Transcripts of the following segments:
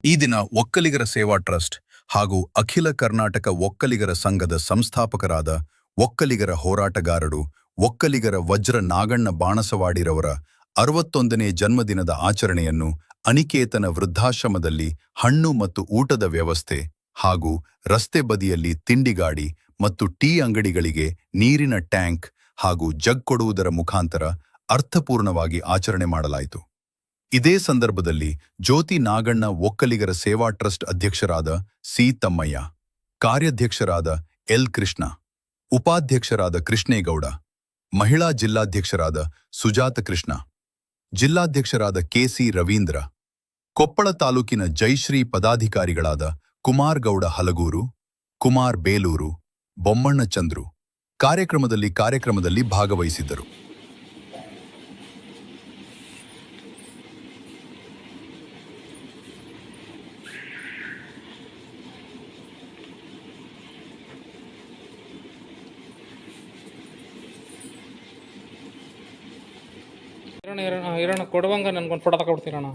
ಈ ದಿನ ಒಕ್ಕಲಿಗರ ಸೇವಾ ಟ್ರಸ್ಟ್ ಹಾಗೂ ಅಖಿಲ ಕರ್ನಾಟಕ ಒಕ್ಕಲಿಗರ ಸಂಘದ ಸಂಸ್ಥಾಪಕರಾದ ಒಕ್ಕಲಿಗರ ಹೋರಾಟಗಾರರು ಒಕ್ಕಲಿಗರ ವಜ್ರ ನಾಗಣ್ಣ ಬಾಣಸವಾಡಿರವರ 61ನೇ ಜನ್ಮದಿನದ ಆಚರಣೆಯನ್ನು ಅನಿಕೇತನ ವೃದ್ಧಾಶ್ರಮದಲ್ಲಿ ಹಣ್ಣು ಮತ್ತು ಊಟದ ವ್ಯವಸ್ಥೆ ಹಾಗೂ ರಸ್ತೆ ಬದಿಯಲ್ಲಿ ತಿಂಡಿಗಾಡಿ ಮತ್ತು ಟೀ ಅಂಗಡಿಗಳಿಗೆ ನೀರಿನ ಟ್ಯಾಂಕ್ ಹಾಗೂ ಜಗ್ ಕೊಡುವುದರ ಮುಖಾಂತರ ಅರ್ಥಪೂರ್ಣವಾಗಿ ಆಚರಣೆ ಮಾಡಲಾಯಿತು. ಇದೇ ಸಂದರ್ಭದಲ್ಲಿ ಜ್ಯೋತಿ ನಾಗಣ್ಣ ಒಕ್ಕಲಿಗರ ಸೇವಾ ಟ್ರಸ್ಟ್ ಅಧ್ಯಕ್ಷರಾದ ಸಿ ತಮ್ಮಯ್ಯ, ಕಾರ್ಯಾಧ್ಯಕ್ಷರಾದ ಎಲ್ ಕೃಷ್ಣ, ಉಪಾಧ್ಯಕ್ಷರಾದ ಕೃಷ್ಣೇಗೌಡ, ಮಹಿಳಾ ಜಿಲ್ಲಾಧ್ಯಕ್ಷರಾದ ಸುಜಾತ ಕೃಷ್ಣ, ಜಿಲ್ಲಾಧ್ಯಕ್ಷರಾದ ಕೆಸಿ ರವೀಂದ್ರ, ಕೊಪ್ಪಳ ತಾಲೂಕಿನ ಜೈಶ್ರೀ ಪದಾಧಿಕಾರಿಗಳಾದ ಕುಮಾರ್ ಗೌಡ ಹಲಗೂರು, ಕುಮಾರ್ ಬೇಲೂರು, ಬೊಮ್ಮಣ್ಣ ಚಂದ್ರು ಕಾರ್ಯಕ್ರಮದಲ್ಲಿ ಭಾಗವಹಿಸಿದ್ದರು. ಇರೋಣ ಕೊಡುವಂಗ ನನ್ಗೊಂದು ಫೋಟೋ ತಗೊಡ್ತೀರಣ್ಣ.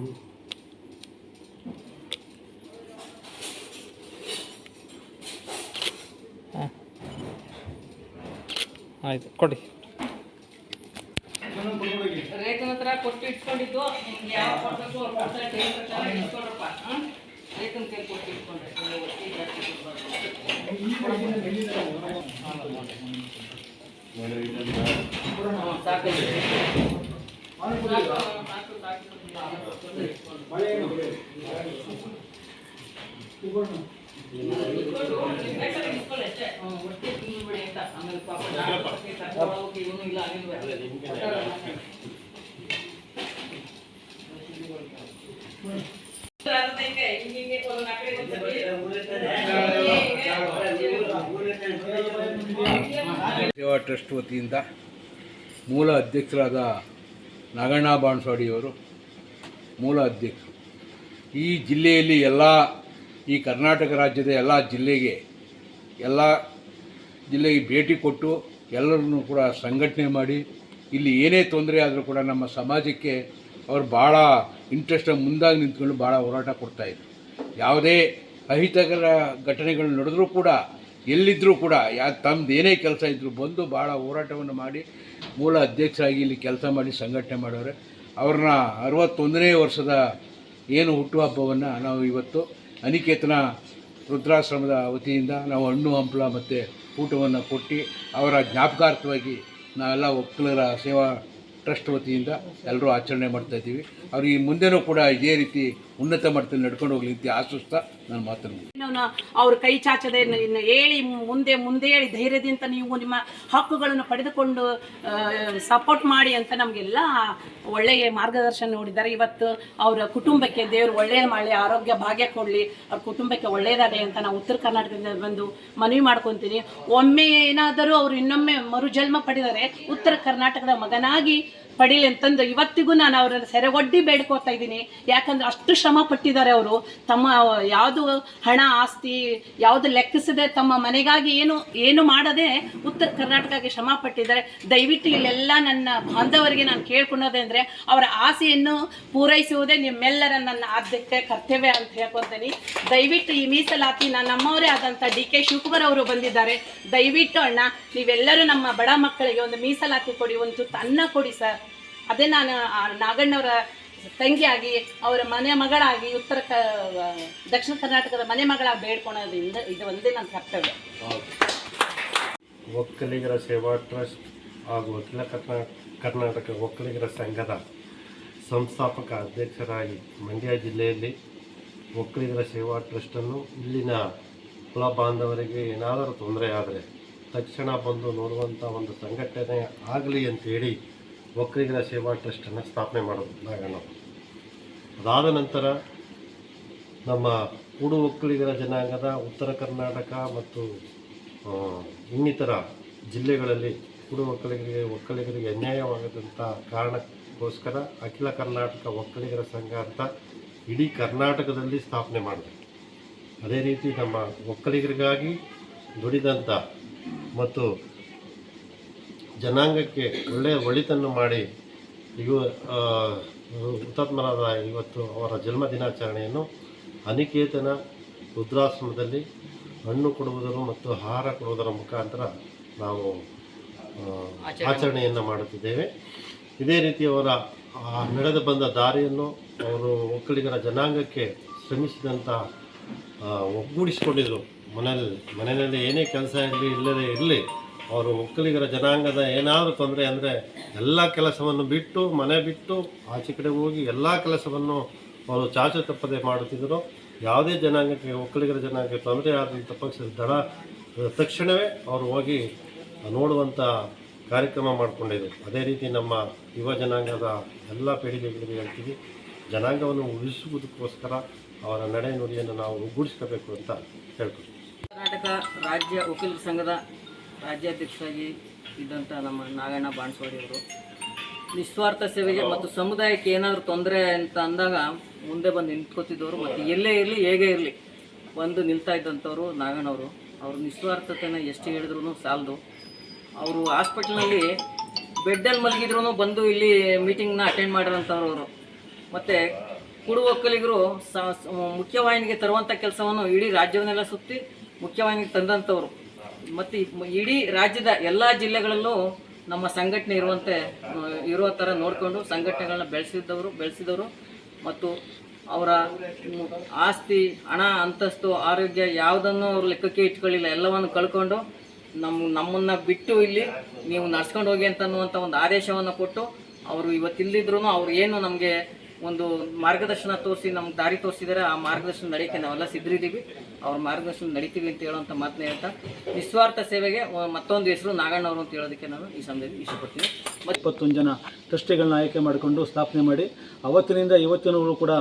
ಹಾಂ ಆಯಿತು ಕೊಡಿ. ರೇಖನ ಹತ್ರ ಕೊಟ್ಟು ಇಟ್ಕೊಂಡಿದ್ದು ಯಾವ ಕೊಡಬೇಕು ಇಟ್ಕೊಂಡ್ರಪ್ಪ. ರೇಖನ ಕೈ ಕೊಟ್ಟು ಇಟ್ಕೊಂಡ್ರೆ ಸಾಕು. ಸೇವಾ ಟ್ರಸ್ಟ್ ವತಿಯಿಂದ ಮೂಲ ಅಧ್ಯಕ್ಷರಾದ ನಾಗಣ್ಣ ಬಾಣಸವಾಡಿಯವರು ಮೂಲ ಅಧ್ಯಕ್ಷರು. ಈ ಜಿಲ್ಲೆಯಲ್ಲಿ ಈ ಕರ್ನಾಟಕ ರಾಜ್ಯದ ಎಲ್ಲ ಜಿಲ್ಲೆಗೆ ಭೇಟಿ ಕೊಟ್ಟು ಎಲ್ಲರನ್ನೂ ಕೂಡ ಸಂಘಟನೆ ಮಾಡಿ ಇಲ್ಲಿ ಏನೇ ತೊಂದರೆ ಆದರೂ ಕೂಡ ನಮ್ಮ ಸಮಾಜಕ್ಕೆ ಅವರು ಭಾಳ ಇಂಟ್ರೆಸ್ಟಾಗಿ ಮುಂದಾಗಿ ನಿಂತ್ಕೊಂಡು ಭಾಳ ಹೋರಾಟ ಕೊಡ್ತಾಯಿದ್ರು. ಯಾವುದೇ ಅಹಿತಕರ ಘಟನೆಗಳು ನಡೆದರೂ ಕೂಡ ಎಲ್ಲಿದ್ದರೂ ಕೂಡ ತಮ್ಮದು ಏನೇ ಕೆಲಸ ಇದ್ದರೂ ಬಂದು ಭಾಳ ಹೋರಾಟವನ್ನು ಮಾಡಿ ಮೂಲ ಅಧ್ಯಕ್ಷರಾಗಿ ಇಲ್ಲಿ ಕೆಲಸ ಮಾಡಿ ಸಂಘಟನೆ ಮಾಡೋರೆ. ಅವ್ರನ್ನ 61ನೇ ವರ್ಷದ ಏನು ಹುಟ್ಟುಹಬ್ಬವನ್ನು ನಾವು ಇವತ್ತು ಅನಿಕೇತನ ವೃದ್ಧಾಶ್ರಮದ ವತಿಯಿಂದ ನಾವು ಹಣ್ಣು ಹಂಪಲ ಮತ್ತು ಊಟವನ್ನು ಕೊಟ್ಟು ಅವರ ಜ್ಞಾಪಕಾರ್ಥವಾಗಿ ನಾವೆಲ್ಲ ಒಕ್ಕಲಿಗರ ಸೇವಾ ಟ್ರಸ್ಟ್ ವತಿಯಿಂದ ಎಲ್ಲರೂ ಆಚರಣೆ ಮಾಡ್ತಾಯಿದ್ದೀವಿ. ಅವ್ರಿಗೆ ಮುಂದೆನೂ ಕೂಡ ಇದೇ ರೀತಿ ಉನ್ನತ ಮಟ್ಟದಲ್ಲಿ ನಡ್ಕೊಂಡು ಹೋಗ್ಲಿ ಅಂತ ಆಶಿಸ್ತಾ ನಾನು ಮಾತನಾಡ್ತೀನಿ. ಅವ್ರ ಕೈ ಚಾಚದೆ ಹೇಳಿ ಮುಂದೆ ಹೇಳಿ ಧೈರ್ಯದಿಂದ ನೀವು ನಿಮ್ಮ ಹಕ್ಕುಗಳನ್ನು ಪಡೆದುಕೊಂಡು ಸಪೋರ್ಟ್ ಮಾಡಿ ಅಂತ ನಮಗೆಲ್ಲ ಒಳ್ಳೆಯ ಮಾರ್ಗದರ್ಶನ ನೋಡಿದ್ದಾರೆ. ಇವತ್ತು ಅವರ ಕುಟುಂಬಕ್ಕೆ ದೇವರು ಒಳ್ಳೆಯ ಮಾಡಲಿ, ಆರೋಗ್ಯ ಭಾಗ್ಯ ಕೊಡಲಿ, ಅವ್ರ ಕುಟುಂಬಕ್ಕೆ ಒಳ್ಳೆಯದಾಗಲಿ ಅಂತ ನಾವು ಉತ್ತರ ಕರ್ನಾಟಕದಿಂದ ಬಂದು ಮನವಿ ಮಾಡ್ಕೊತೀನಿ. ಒಮ್ಮೆ ಏನಾದರೂ ಅವರು ಇನ್ನೊಮ್ಮೆ ಮರುಜನ್ಮ ಪಡೆದರೆ ಉತ್ತರ ಕರ್ನಾಟಕದ ಮಗನಾಗಿ ಪಡೀಲಿ ಅಂತಂದು ಇವತ್ತಿಗೂ ನಾನು ಅವರನ್ನು ಸೆರೆಗೊಡ್ಡಿ ಬೇಡ್ಕೋತಾ ಇದ್ದೀನಿ. ಯಾಕಂದರೆ ಅಷ್ಟು ಶ್ರಮ ಪಟ್ಟಿದ್ದಾರೆ ಅವರು. ತಮ್ಮ ಯಾವುದು ಹಣ ಆಸ್ತಿ ಯಾವುದು ಲೆಕ್ಕಿಸದೆ ತಮ್ಮ ಮನೆಗಾಗಿ ಏನು ಮಾಡದೆ ಉತ್ತರ ಕರ್ನಾಟಕಕ್ಕೆ ಶ್ರಮ ಪಟ್ಟಿದ್ದಾರೆ. ದಯವಿಟ್ಟು ಇಲ್ಲೆಲ್ಲ ನನ್ನ ಬಾಂಧವರಿಗೆ ನಾನು ಕೇಳ್ಕೊಳ್ಳೋದೆ ಅಂದರೆ ಅವರ ಆಸೆಯನ್ನು ಪೂರೈಸುವುದೇ ನಿಮ್ಮೆಲ್ಲರ ನನ್ನ ಆದ್ಯತೆ ಕರ್ತವ್ಯ ಅಂತ ಹೇಳ್ಕೊತೀನಿ. ದಯವಿಟ್ಟು ಈ ಮೀಸಲಾತಿ ನಮ್ಮವರೇ ಆದಂಥ ಡಿ.ಕೆ. ಶಿವಕುಮಾರ್ ಅವರು ಬಂದಿದ್ದಾರೆ. ದಯವಿಟ್ಟು ಅಣ್ಣ ನೀವೆಲ್ಲರೂ ನಮ್ಮ ಬಡ ಮಕ್ಕಳಿಗೆ ಒಂದು ಮೀಸಲಾತಿ ಕೊಡಿ, ಒಂದು ತುತ್ತು ಅನ್ನ ಕೊಡಿ ಸರ್. ಅದೇ ನಾನು ನಾಗಣ್ಣವರ ತಂಗಿಯಾಗಿ ಅವರ ಮನೆ ಮಗಳಾಗಿ ದಕ್ಷಿಣ ಕರ್ನಾಟಕದ ಮನೆ ಮಗಳಾಗಿ ಬೇಡ್ಕೊಳೋದ್ರಿಂದ ಇದು ಒಂದೇ ನನ್ನ ಕರ್ತವ್ಯ. ಒಕ್ಕಲಿಗರ ಸೇವಾ ಟ್ರಸ್ಟ್ ಹಾಗೂ ಅಖಿಲ ಕರ್ನಾಟಕ ಒಕ್ಕಲಿಗರ ಸಂಘದ ಸಂಸ್ಥಾಪಕ ಅಧ್ಯಕ್ಷರಾಗಿ ಮಂಡ್ಯ ಜಿಲ್ಲೆಯಲ್ಲಿ ಒಕ್ಕಲಿಗರ ಸೇವಾ ಟ್ರಸ್ಟನ್ನು ಇಲ್ಲಿನ ಕುಲ ಬಾಂಧವರಿಗೆ ಏನಾದರೂ ತೊಂದರೆ ಆದರೆ ತಕ್ಷಣ ಬಂದು ನೋಡುವಂಥ ಒಂದು ಸಂಘಟನೆ ಆಗಲಿ ಅಂತೇಳಿ ಒಕ್ಕಲಿಗರ ಸೇವಾ ಟ್ರಸ್ಟನ್ನು ಸ್ಥಾಪನೆ ಮಾಡೋದಾಗ ನಾವು ಅದಾದ ನಂತರ ನಮ್ಮ ಕೂಡು ಒಕ್ಕಲಿಗರ ಜನಾಂಗದ ಉತ್ತರ ಕರ್ನಾಟಕ ಮತ್ತು ಇನ್ನಿತರ ಜಿಲ್ಲೆಗಳಲ್ಲಿ ಕೂಡು ಒಕ್ಕಲಿಗರಿಗೆ ಅನ್ಯಾಯವಾಗದಂಥ ಕಾರಣಕ್ಕೋಸ್ಕರ ಅಖಿಲ ಕರ್ನಾಟಕ ಒಕ್ಕಲಿಗರ ಸಂಘ ಅಂತ ಇಡೀ ಕರ್ನಾಟಕದಲ್ಲಿ ಸ್ಥಾಪನೆ ಮಾಡಿದೆ. ಅದೇ ರೀತಿ ನಮ್ಮ ಒಕ್ಕಲಿಗರಿಗಾಗಿ ದುಡಿದಂಥ ಮತ್ತು ಜನಾಂಗಕ್ಕೆ ಒಳ್ಳೆಯ ಒಳಿತನ್ನು ಮಾಡಿ ಹುತಾತ್ಮರಾದ ಇವತ್ತು ಅವರ ಜನ್ಮ ದಿನಾಚರಣೆಯನ್ನು ಅನಿಕೇತನ ರುದ್ರಾಶ್ರಮದಲ್ಲಿ ಹಣ್ಣು ಕೊಡುವುದರ ಮತ್ತು ಆಹಾರ ಕೊಡುವುದರ ಮುಖಾಂತರ ನಾವು ಆಚರಣೆಯನ್ನು ಮಾಡುತ್ತಿದ್ದೇವೆ. ಇದೇ ರೀತಿ ಅವರ ನಡೆದು ಬಂದ ದಾರಿಯನ್ನು ಅವರು ಒಕ್ಕಲಿಗರ ಜನಾಂಗಕ್ಕೆ ಶ್ರಮಿಸಿದಂಥ ಒಗ್ಗೂಡಿಸಿಕೊಂಡಿದ್ದರು. ಮನೆಯಲ್ಲಿ ಏನೇ ಕೆಲಸ ಇರಲಿ ಇಲ್ಲದೇ ಇರಲಿ, ಅವರು ಒಕ್ಕಲಿಗರ ಜನಾಂಗದ ಏನಾದರೂ ತೊಂದರೆ ಅಂದರೆ ಎಲ್ಲ ಕೆಲಸವನ್ನು ಬಿಟ್ಟು, ಮನೆ ಬಿಟ್ಟು ಆಚೆ ಕಡೆ ಹೋಗಿ ಎಲ್ಲ ಕೆಲಸವನ್ನು ಅವರು ಚಾಚು ತಪ್ಪದೆ ಮಾಡುತ್ತಿದ್ದರು. ಯಾವುದೇ ಜನಾಂಗಕ್ಕೆ, ಒಕ್ಕಲಿಗರ ಜನಾಂಗಕ್ಕೆ ತೊಂದರೆ ಆದಂಥ ಪಕ್ಷದ ತಕ್ಷಣವೇ ಅವರು ಹೋಗಿ ನೋಡುವಂಥ ಕಾರ್ಯಕ್ರಮ ಮಾಡಿಕೊಂಡಿದ್ದರು. ಅದೇ ರೀತಿ ನಮ್ಮ ಯುವ ಜನಾಂಗದ ಎಲ್ಲ ಪೀಳಿಗೆಗಳಿಗೆ ಹೇಳ್ತೀವಿ, ಜನಾಂಗವನ್ನು ಉಳಿಸುವುದಕ್ಕೋಸ್ಕರ ಅವರ ನಡೆ ನುಡಿಯನ್ನು ನಾವು ಒಗ್ಗೂಡಿಸ್ಕೋಬೇಕು ಅಂತ ಹೇಳ್ತೀವಿ. ಕರ್ನಾಟಕ ರಾಜ್ಯ ವಕೀಲರ ಸಂಘದ ರಾಜ್ಯಾಧ್ಯಕ್ಷರಾಗಿ ಇದ್ದಂಥ ನಮ್ಮ ನಾಗಣ್ಣ ಬಾಣಸ್ವಾಡಿ ಅವರು ನಿಸ್ವಾರ್ಥ ಸೇವೆಗೆ ಮತ್ತು ಸಮುದಾಯಕ್ಕೆ ಏನಾದರೂ ತೊಂದರೆ ಅಂತ ಅಂದಾಗ ಮುಂದೆ ಬಂದು ನಿಂತ್ಕೋತಿದ್ದವರು ಮತ್ತು ಎಲ್ಲೇ ಇರಲಿ ಹೇಗೆ ಇರಲಿ ಬಂದು ನಿಲ್ತಾ ಇದ್ದಂಥವ್ರು ನಾಗಣ್ಣವರು. ಅವರು ನಿಸ್ವಾರ್ಥತೆನ ಎಷ್ಟು ಹೇಳಿದ್ರು ಸಾಲದು. ಅವರು ಹಾಸ್ಪಿಟ್ಲ್ನಲ್ಲಿ ಬೆಡ್ಡಲ್ಲಿ ಮಲಗಿದ್ರು ಬಂದು ಇಲ್ಲಿ ಮೀಟಿಂಗ್ನ ಅಟೆಂಡ್ ಮಾಡಿರೋಂಥವ್ರು ಅವರು. ಮತ್ತು ಕುಡು ಒಕ್ಕಲಿಗರು ಮುಖ್ಯವಾಹಿನಿಗೆ ತರುವಂಥ ಕೆಲಸವನ್ನು ಇಡೀ ರಾಜ್ಯವನ್ನೆಲ್ಲ ಸುತ್ತಿ ಮುಖ್ಯವಾಹಿನಿಗೆ ತಂದಂಥವ್ರು. ಮತ್ತು ಇಡೀ ರಾಜ್ಯದ ಎಲ್ಲ ಜಿಲ್ಲೆಗಳಲ್ಲೂ ನಮ್ಮ ಸಂಘಟನೆ ಇರೋ ಥರ ನೋಡಿಕೊಂಡು ಸಂಘಟನೆಗಳನ್ನ ಬೆಳೆಸಿದವರು ಮತ್ತು ಅವರ ಆಸ್ತಿ, ಹಣ, ಅಂತಸ್ತು, ಆರೋಗ್ಯ ಯಾವುದನ್ನು ಅವರು ಲೆಕ್ಕಕ್ಕೆ ಇಟ್ಕೊಳ್ಳಿಲ್ಲ. ಎಲ್ಲವನ್ನು ಕಳ್ಕೊಂಡು ನಮ್ಮನ್ನು ಬಿಟ್ಟು ಇಲ್ಲಿ ನೀವು ನಡ್ಸ್ಕೊಂಡು ಹೋಗಿ ಅಂತನ್ನುವಂಥ ಒಂದು ಆದೇಶವನ್ನು ಕೊಟ್ಟು ಅವರು ಇವತ್ತಿಲ್ಲದಿದ್ರು ಅವ್ರು ಏನು ನಮಗೆ ಒಂದು ಮಾರ್ಗದರ್ಶನ ತೋರಿಸಿ ನಮ್ಗೆ ದಾರಿ ತೋರಿಸಿದ್ದಾರೆ. ಆ ಮಾರ್ಗದರ್ಶನ ನಡೆಯೋಕ್ಕೆ ನಾವೆಲ್ಲ ಸಿದ್ಧರಿದ್ದೀವಿ. ಅವ್ರ ಮಾರ್ಗದರ್ಶನ ನಡೀತೀವಿ ಅಂತ ಹೇಳುವಂಥ ಮಾತನ್ನ ಹೇಳ್ತಾ, ನಿಸ್ವಾರ್ಥ ಸೇವೆಗೆ ಮತ್ತೊಂದು ಹೆಸರು ನಾಗಣ್ಣವರು ಅಂತ ಹೇಳೋದಕ್ಕೆ ನಾನು ಈ ಸಮಯದಲ್ಲಿ ಇಷ್ಟಪಡ್ತೀನಿ. 21 ಜನ ಟ್ರಸ್ಟಿಗಳನ್ನ ಆಯ್ಕೆ ಮಾಡಿಕೊಂಡು ಸ್ಥಾಪನೆ ಮಾಡಿ ಅವತ್ತಿನಿಂದ ಇವತ್ತಿನವರು ಕೂಡ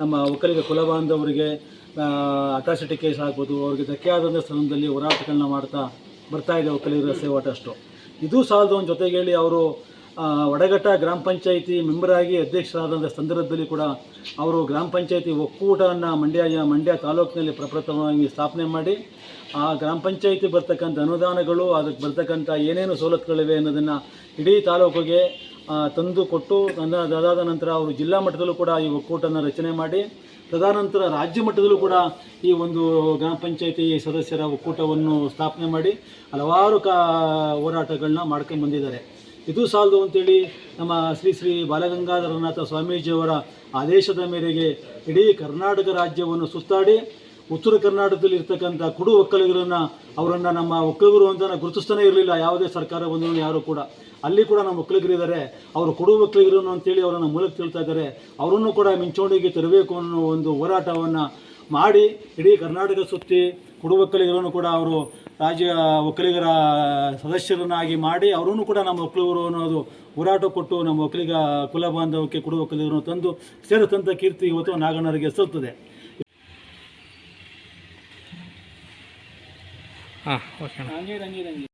ನಮ್ಮ ಒಕ್ಕಲಿಗ ಕುಲಬಾಂಧವರಿಗೆ ಅಟ್ರಾಸಿಟಿ ಕೇಸ್ ಆಗ್ಬೋದು, ಅವರಿಗೆ ಧಕ್ಕೆ ಆದಂಥ ಸ್ಥಳದಲ್ಲಿ ಹೋರಾಟಗಳನ್ನ ಮಾಡ್ತಾ ಬರ್ತಾ ಇದೆ ಒಕ್ಕಲಿಗರ ಸೇವಾ ಟ್ರಸ್ಟು. ಇದು ಸಾಲದು. ಒಂದು ಜೊತೆಗೆ ಹೇಳಿ ಅವರು ವಡಗಟ್ಟ ಗ್ರಾಮ ಪಂಚಾಯಿತಿ ಮೆಂಬರಾಗಿ ಅಧ್ಯಕ್ಷರಾದಂಥ ಸಂದರ್ಭದಲ್ಲಿ ಕೂಡ ಅವರು ಗ್ರಾಮ ಪಂಚಾಯಿತಿ ಒಕ್ಕೂಟವನ್ನು ಮಂಡ್ಯ ತಾಲೂಕಿನಲ್ಲಿ ಪ್ರಪ್ರಥಮವಾಗಿ ಸ್ಥಾಪನೆ ಮಾಡಿ ಆ ಗ್ರಾಮ ಪಂಚಾಯಿತಿ ಬರ್ತಕ್ಕಂಥ ಅನುದಾನಗಳು, ಅದಕ್ಕೆ ಬರ್ತಕ್ಕಂಥ ಏನೇನು ಸವಲತ್ತುಗಳಿವೆ ಅನ್ನೋದನ್ನು ಇಡೀ ತಾಲೂಕಿಗೆ ತಂದು ಕೊಟ್ಟು, ಅದಾದ ನಂತರ ಅವರು ಜಿಲ್ಲಾ ಮಟ್ಟದಲ್ಲೂ ಕೂಡ ಈ ಒಕ್ಕೂಟನ ರಚನೆ ಮಾಡಿ, ತದನಂತರ ರಾಜ್ಯ ಮಟ್ಟದಲ್ಲೂ ಕೂಡ ಈ ಒಂದು ಗ್ರಾಮ ಪಂಚಾಯಿತಿ ಸದಸ್ಯರ ಒಕ್ಕೂಟವನ್ನು ಸ್ಥಾಪನೆ ಮಾಡಿ ಹಲವಾರು ಹೋರಾಟಗಳನ್ನ ಮಾಡ್ಕೊಂಡು ಬಂದಿದ್ದಾರೆ. ಇದು ಸಾಲದು ಅಂತೇಳಿ ನಮ್ಮ ಶ್ರೀ ಬಾಲಗಂಗಾಧರನಾಥ ಸ್ವಾಮೀಜಿಯವರ ಆದೇಶದ ಮೇರೆಗೆ ಇಡೀ ಕರ್ನಾಟಕ ರಾಜ್ಯವನ್ನು ಸುತ್ತಾಡಿ ಉತ್ತರ ಕರ್ನಾಟಕದಲ್ಲಿ ಇರ್ತಕ್ಕಂಥ ಕುಡು ಅವರನ್ನು ನಮ್ಮ ಒಕ್ಕಲಿಗರು ಅಂತ ಗುರುತಿಸ್ತಾನೆ ಇರಲಿಲ್ಲ ಯಾವುದೇ ಸರ್ಕಾರ ಬಂದರೂ ಯಾರು ಕೂಡ. ಅಲ್ಲಿ ಕೂಡ ನಮ್ಮ ಒಕ್ಕಲಿಗರಿದ್ದಾರೆ, ಅವರು ಕುಡು ಒಕ್ಕಲಿಗರು ಅಂತೇಳಿ ಅವರನ್ನು ಮೂಲಕ್ಕೆ ತಿಳ್ತಾ ಇದ್ದಾರೆ. ಅವರನ್ನು ಕೂಡ ಮಿಂಚೋಣಿಗೆ ತರಬೇಕು ಅನ್ನೋ ಒಂದು ಹೋರಾಟವನ್ನು ಮಾಡಿ ಇಡೀ ಕರ್ನಾಟಕ ಸುತ್ತಿ ಕುಡು ಒಕ್ಕಲಿಗರನ್ನು ಕೂಡ ಅವರು ರಾಜ್ಯ ಒಕ್ಕಲಿಗರ ಸದಸ್ಯರನ್ನಾಗಿ ಮಾಡಿ ಅವರನ್ನು ಕೂಡ ನಮ್ಮ ಒಕ್ಕಲಿಗರು ಅನ್ನೋದು ಹೋರಾಟ ಕೊಟ್ಟು ನಮ್ಮ ಒಕ್ಕಲಿಗ ಕುಲ ಬಾಂಧವಕ್ಕೆ ಕುಡು ಒಕ್ಕಲಿಗರನ್ನು ತಂದು ಸೇರಿದಂಥ ಕೀರ್ತಿ ಇವತ್ತು ನಾಗಣ್ಣರಿಗೆ ಸಲ್ತದೆ. ಹಾಂ, ಓಕೆ.